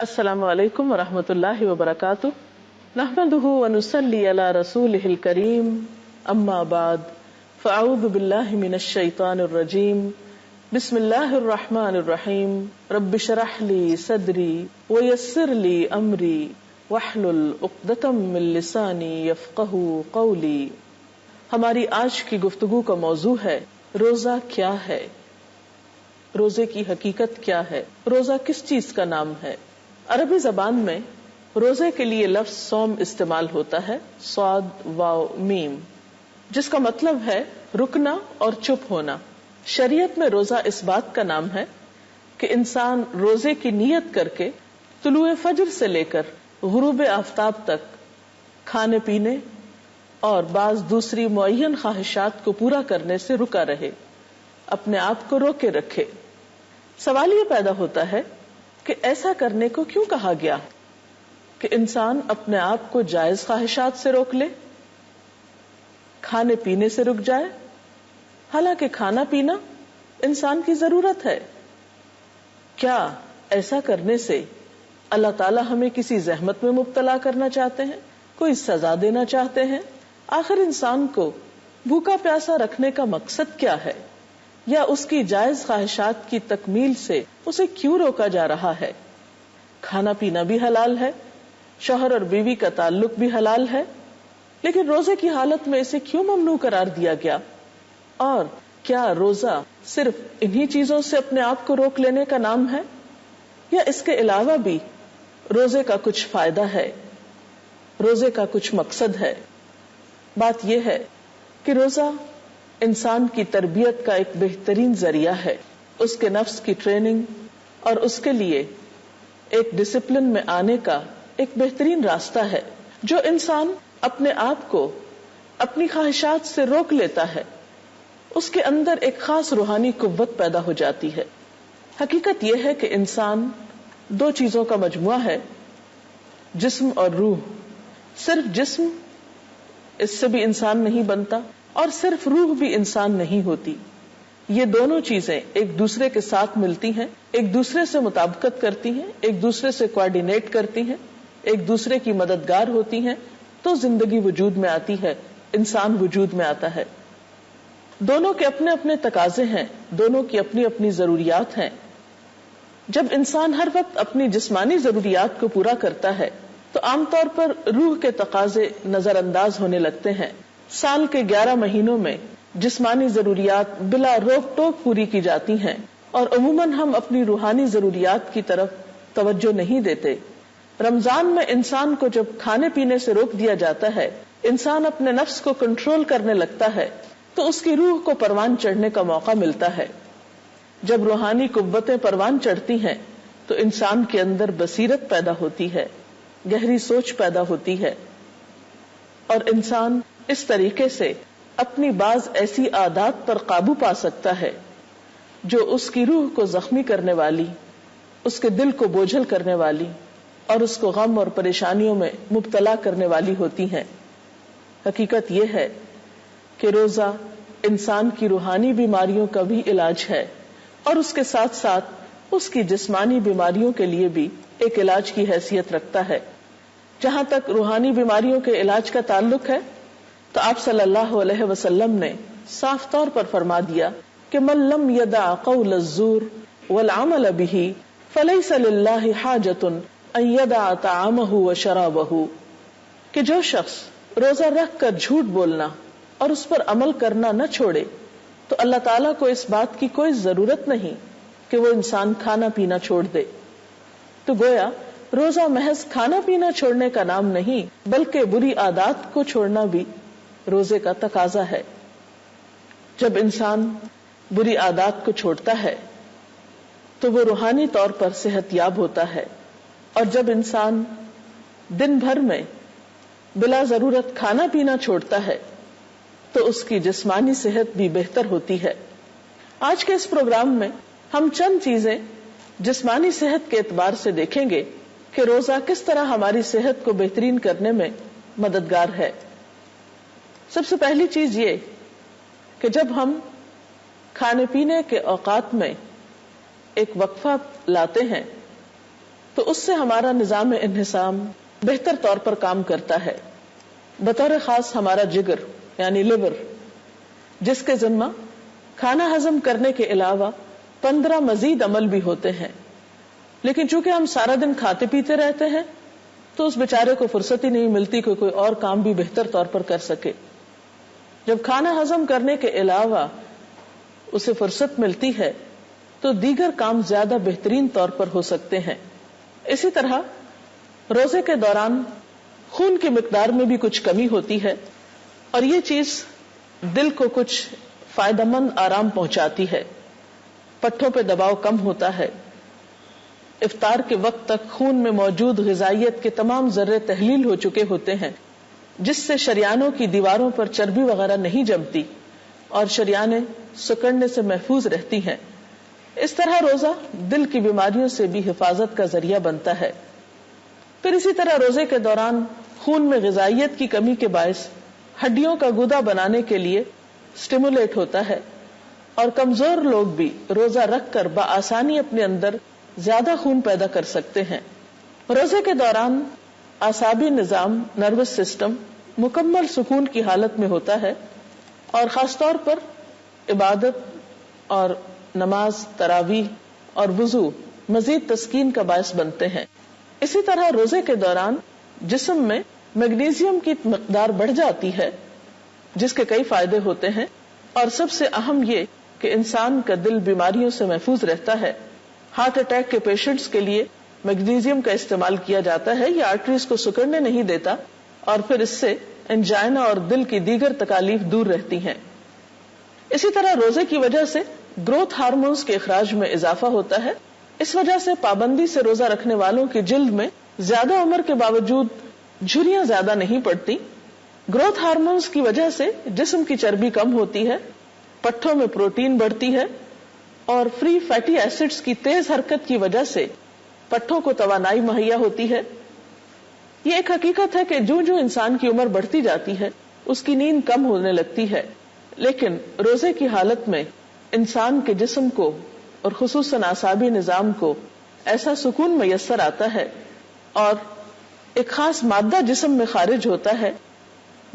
السلام علیکم ورحمۃ اللہ وبرکاتہ نحمده ونصلی علی رسولہ الکریم اما بعد فاعوذ باللہ من الشیطان الرجیم بسم اللہ الرحمن الرحیم رب اشرح لی صدری ویسر لی امری واحلل عقدۃ من لسانی یفقہوا قولی۔ ہماری آج کی گفتگو کا موضوع ہے روزہ کیا ہے، روزے کی حقیقت کیا ہے، روزہ کس چیز کا نام ہے۔ عربی زبان میں روزے کے لیے لفظ صوم استعمال ہوتا ہے، صاد واو میم، جس کا مطلب ہے رکنا اور چپ ہونا۔ شریعت میں روزہ اس بات کا نام ہے کہ انسان روزے کی نیت کر کے طلوع فجر سے لے کر غروب آفتاب تک کھانے پینے اور بعض دوسری معین خواہشات کو پورا کرنے سے رکا رہے، اپنے آپ کو روکے رکھے۔ سوال یہ پیدا ہوتا ہے کہ ایسا کرنے کو کیوں کہا گیا کہ انسان اپنے آپ کو جائز خواہشات سے روک لے، کھانے پینے سے رک جائے، حالانکہ کھانا پینا انسان کی ضرورت ہے۔ کیا ایسا کرنے سے اللہ تعالی ہمیں کسی زحمت میں مبتلا کرنا چاہتے ہیں، کوئی سزا دینا چاہتے ہیں؟ آخر انسان کو بھوکا پیاسا رکھنے کا مقصد کیا ہے، یا اس کی جائز خواہشات کی تکمیل سے اسے کیوں روکا جا رہا ہے؟ کھانا پینا بھی حلال ہے، شوہر اور بیوی کا تعلق بھی حلال ہے، لیکن روزے کی حالت میں اسے کیوں ممنوع قرار دیا گیا؟ اور کیا روزہ صرف انہی چیزوں سے اپنے آپ کو روک لینے کا نام ہے، یا اس کے علاوہ بھی روزے کا کچھ فائدہ ہے، روزے کا کچھ مقصد ہے؟ بات یہ ہے کہ روزہ انسان کی تربیت کا ایک بہترین ذریعہ ہے، اس کے نفس کی ٹریننگ اور اس کے لیے ایک ڈسپلن میں آنے کا ایک بہترین راستہ ہے۔ جو انسان اپنے آپ کو اپنی خواہشات سے روک لیتا ہے، اس کے اندر ایک خاص روحانی قوت پیدا ہو جاتی ہے۔ حقیقت یہ ہے کہ انسان دو چیزوں کا مجموعہ ہے، جسم اور روح۔ صرف جسم اس سے بھی انسان نہیں بنتا، اور صرف روح بھی انسان نہیں ہوتی۔ یہ دونوں چیزیں ایک دوسرے کے ساتھ ملتی ہیں، ایک دوسرے سے مطابقت کرتی ہیں، ایک دوسرے سے کوآرڈینیٹ کرتی ہیں، ایک دوسرے کی مددگار ہوتی ہیں، تو زندگی وجود میں آتی ہے، انسان وجود میں آتا ہے۔ دونوں کے اپنے اپنے تقاضے ہیں، دونوں کی اپنی اپنی ضروریات ہیں۔ جب انسان ہر وقت اپنی جسمانی ضروریات کو پورا کرتا ہے تو عام طور پر روح کے تقاضے نظر انداز ہونے لگتے ہیں۔ سال کے 11 مہینوں میں جسمانی ضروریات بلا روک ٹوک پوری کی جاتی ہیں، اور عموماً ہم اپنی روحانی ضروریات کی طرف توجہ نہیں دیتے۔ رمضان میں انسان کو جب کھانے پینے سے روک دیا جاتا ہے، انسان اپنے نفس کو کنٹرول کرنے لگتا ہے، تو اس کی روح کو پروان چڑھنے کا موقع ملتا ہے۔ جب روحانی قوتیں پروان چڑھتی ہیں تو انسان کے اندر بصیرت پیدا ہوتی ہے، گہری سوچ پیدا ہوتی ہے، اور انسان اس طریقے سے اپنی بعض ایسی عادات پر قابو پا سکتا ہے جو اس کی روح کو زخمی کرنے والی، اس کے دل کو بوجھل کرنے والی، اور اس کو غم اور پریشانیوں میں مبتلا کرنے والی ہوتی ہیں۔ حقیقت یہ ہے کہ روزہ انسان کی روحانی بیماریوں کا بھی علاج ہے، اور اس کے ساتھ ساتھ اس کی جسمانی بیماریوں کے لیے بھی ایک علاج کی حیثیت رکھتا ہے۔ جہاں تک روحانی بیماریوں کے علاج کا تعلق ہے تو آپ صلی اللہ علیہ وسلم نے صاف طور پر فرما دیا کہ من لم یدع قول الزور والعمل به فلیس للہ حاجۃ ان یدع طعامہ وشرابہ، کہ جو شخص روزہ رکھ کر جھوٹ بولنا اور اس پر عمل کرنا نہ چھوڑے تو اللہ تعالیٰ کو اس بات کی کوئی ضرورت نہیں کہ وہ انسان کھانا پینا چھوڑ دے۔ تو گویا روزہ محض کھانا پینا چھوڑنے کا نام نہیں، بلکہ بری عادات کو چھوڑنا بھی روزے کا تقاضا ہے۔ جب انسان بری عادات کو چھوڑتا ہے تو وہ روحانی طور پر صحت یاب ہوتا ہے، اور جب انسان دن بھر میں بلا ضرورت کھانا پینا چھوڑتا ہے تو اس کی جسمانی صحت بھی بہتر ہوتی ہے۔ آج کے اس پروگرام میں ہم چند چیزیں جسمانی صحت کے اعتبار سے دیکھیں گے کہ روزہ کس طرح ہماری صحت کو بہترین کرنے میں مددگار ہے۔ سب سے پہلی چیز یہ کہ جب ہم کھانے پینے کے اوقات میں ایک وقفہ لاتے ہیں تو اس سے ہمارا نظام انہضام بہتر طور پر کام کرتا ہے. بطور خاص ہمارا جگر یعنی لیور، جس کے ذمہ کھانا ہضم کرنے کے علاوہ 15 مزید عمل بھی ہوتے ہیں. لیکن چونکہ ہم سارا دن کھاتے پیتے رہتے ہیں تو اس بیچارے کو فرصت ہی نہیں ملتی کہ کوئی اور کام بھی بہتر طور پر کر سکے. جب کھانا ہضم کرنے کے علاوہ اسے فرصت ملتی ہے تو دیگر کام زیادہ بہترین طور پر ہو سکتے ہیں. اسی طرح روزے کے دوران خون کی مقدار میں بھی کچھ کمی ہوتی ہے اور یہ چیز دل کو کچھ فائدہ مند آرام پہنچاتی ہے. پٹھوں پہ دباؤ کم ہوتا ہے. افطار کے وقت تک خون میں موجود غذائیت کے تمام ذرے تحلیل ہو چکے ہوتے ہیں، جس سے شریانوں کی دیواروں پر چربی وغیرہ نہیں جمتی اور شریانیں سکڑنے سے محفوظ رہتی ہیں. اس طرح روزہ دل کی بیماریوں سے بھی حفاظت کا ذریعہ بنتا ہے. پھر اسی طرح روزے کے دوران خون میں غذائیت کی کمی کے باعث ہڈیوں کا گودا بنانے کے لیے سٹیمولیٹ ہوتا ہے اور کمزور لوگ بھی روزہ رکھ کر بآسانی اپنے اندر زیادہ خون پیدا کر سکتے ہیں. روزے کے دوران اعصابی نظام، نروس سسٹم مکمل سکون کی حالت میں ہوتا ہے اور خاص طور پر عبادت اور نماز، تراویح اور وضو مزید تسکین کا باعث بنتے ہیں. اسی طرح روزے کے دوران جسم میں میگنیزیم کی مقدار بڑھ جاتی ہے، جس کے کئی فائدے ہوتے ہیں اور سب سے اہم یہ کہ انسان کا دل بیماریوں سے محفوظ رہتا ہے. ہارٹ اٹیک کے پیشنٹس کے لیے میگنیزیم کا استعمال کیا جاتا ہے. یہ آرٹریز کو سکڑنے نہیں دیتا اور پھر اس سے انجائنا اور دل کی دیگر تکالیف دور رہتی ہیں. اسی طرح روزے کی وجہ سے گروتھ ہارمونز کے اخراج میں اضافہ ہوتا ہے. اس وجہ سے پابندی سے روزہ رکھنے والوں کی جلد میں زیادہ عمر کے باوجود جھریاں زیادہ نہیں پڑتی. گروتھ ہارمونز کی وجہ سے جسم کی چربی کم ہوتی ہے، پٹھوں میں پروٹین بڑھتی ہے اور فری فیٹی ایسڈز کی تیز حرکت کی وجہ سے پٹھوں کو توانائی مہیا ہوتی ہے. یہ ایک حقیقت ہے کہ جو انسان کی عمر بڑھتی جاتی ہے اس کی نیند کم ہونے لگتی ہے، لیکن روزے کی حالت میں انسان کے جسم کو اور خصوصاً اعصابی نظام کو ایسا سکون میسر آتا ہے اور ایک خاص مادہ جسم میں خارج ہوتا ہے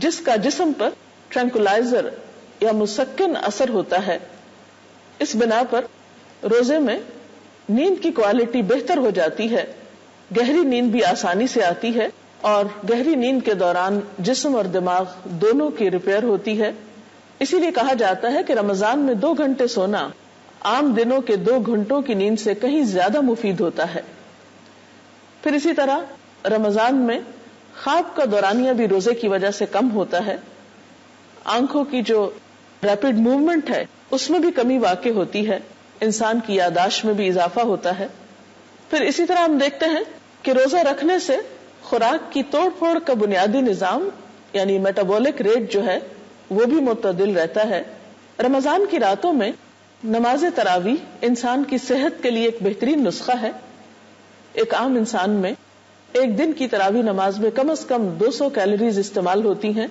جس کا جسم پر ٹرینکولائزر یا مسکن اثر ہوتا ہے. اس بنا پر روزے میں نیند کی کوالٹی بہتر ہو جاتی ہے، گہری نیند بھی آسانی سے آتی ہے اور گہری نیند کے دوران جسم اور دماغ دونوں کی ریپیئر ہوتی ہے. اسی لیے کہا جاتا ہے کہ رمضان میں 2 گھنٹے سونا عام دنوں کے 2 گھنٹوں کی نیند سے کہیں زیادہ مفید ہوتا ہے. پھر اسی طرح رمضان میں خواب کا دورانیہ بھی روزے کی وجہ سے کم ہوتا ہے. آنکھوں کی جو ریپڈ موومنٹ ہے اس میں بھی کمی واقع ہوتی ہے. انسان کی یادداشت میں بھی اضافہ ہوتا ہے. پھر اسی طرح ہم دیکھتے ہیں کہ روزہ رکھنے سے خوراک کی توڑ پھوڑ کا بنیادی نظام یعنی میٹابولک ریٹ جو ہے وہ بھی معتدل رہتا ہے. رمضان کی راتوں میں نماز تراویح انسان کی صحت کے لیے ایک بہترین نسخہ ہے. ایک عام انسان میں ایک دن کی تراویح نماز میں کم از کم 200 کیلوریز استعمال ہوتی ہیں.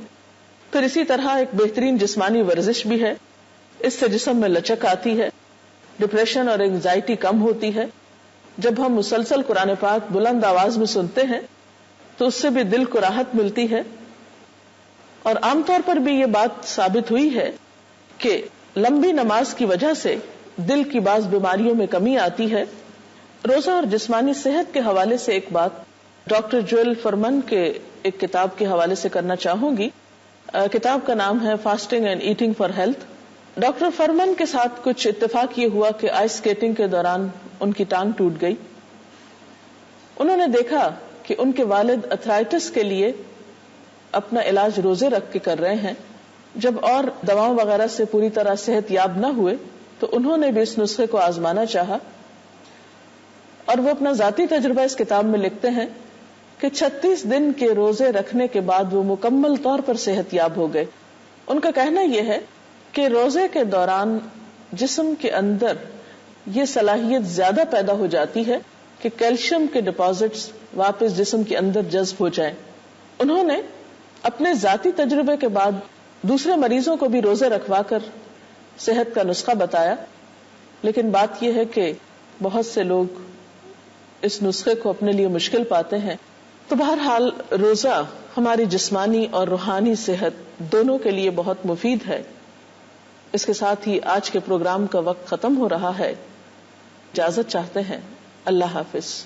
پھر اسی طرح ایک بہترین جسمانی ورزش بھی ہے. اس سے جسم میں لچک آتی ہے، ڈپریشن اور انگزائٹی کم ہوتی ہے. جب ہم مسلسل قرآن پاک بلند آواز میں سنتے ہیں تو اس سے بھی دل کو راحت ملتی ہے. اور عام طور پر بھی یہ بات ثابت ہوئی ہے کہ لمبی نماز کی وجہ سے دل کی بعض بیماریوں میں کمی آتی ہے. روزہ اور جسمانی صحت کے حوالے سے ایک بات ڈاکٹر جویل فرمن کے ایک کتاب کے حوالے سے کرنا چاہوں گی. کتاب کا نام ہے fasting and eating for health. Doctor Fuhrman کے ساتھ کچھ اتفاق یہ ہوا کہ آئس اسکیٹنگ کے دوران ان کی ٹانگ ٹوٹ گئی. انہوں نے دیکھا کہ ان کے والد ارتھرائٹس کے لیے اپنا علاج روزے رکھ کے کر رہے ہیں. جب اور دواؤں وغیرہ سے پوری طرح صحت یاب نہ ہوئے تو انہوں نے بھی اس نسخے کو آزمانا چاہا اور وہ اپنا ذاتی تجربہ اس کتاب میں لکھتے ہیں کہ 36 دن کے روزے رکھنے کے بعد وہ مکمل طور پر صحت یاب ہو گئے. ان کا کہنا یہ ہے کہ روزے کے دوران جسم کے اندر یہ صلاحیت زیادہ پیدا ہو جاتی ہے کہ کیلشیم کے ڈپازٹس واپس جسم کے اندر جذب ہو جائیں. انہوں نے اپنے ذاتی تجربے کے بعد دوسرے مریضوں کو بھی روزے رکھوا کر صحت کا نسخہ بتایا. لیکن بات یہ ہے کہ بہت سے لوگ اس نسخے کو اپنے لیے مشکل پاتے ہیں. تو بہرحال روزہ ہماری جسمانی اور روحانی صحت دونوں کے لیے بہت مفید ہے. اس کے ساتھ ہی آج کے پروگرام کا وقت ختم ہو رہا ہے. اجازت چاہتے ہیں. اللہ حافظ.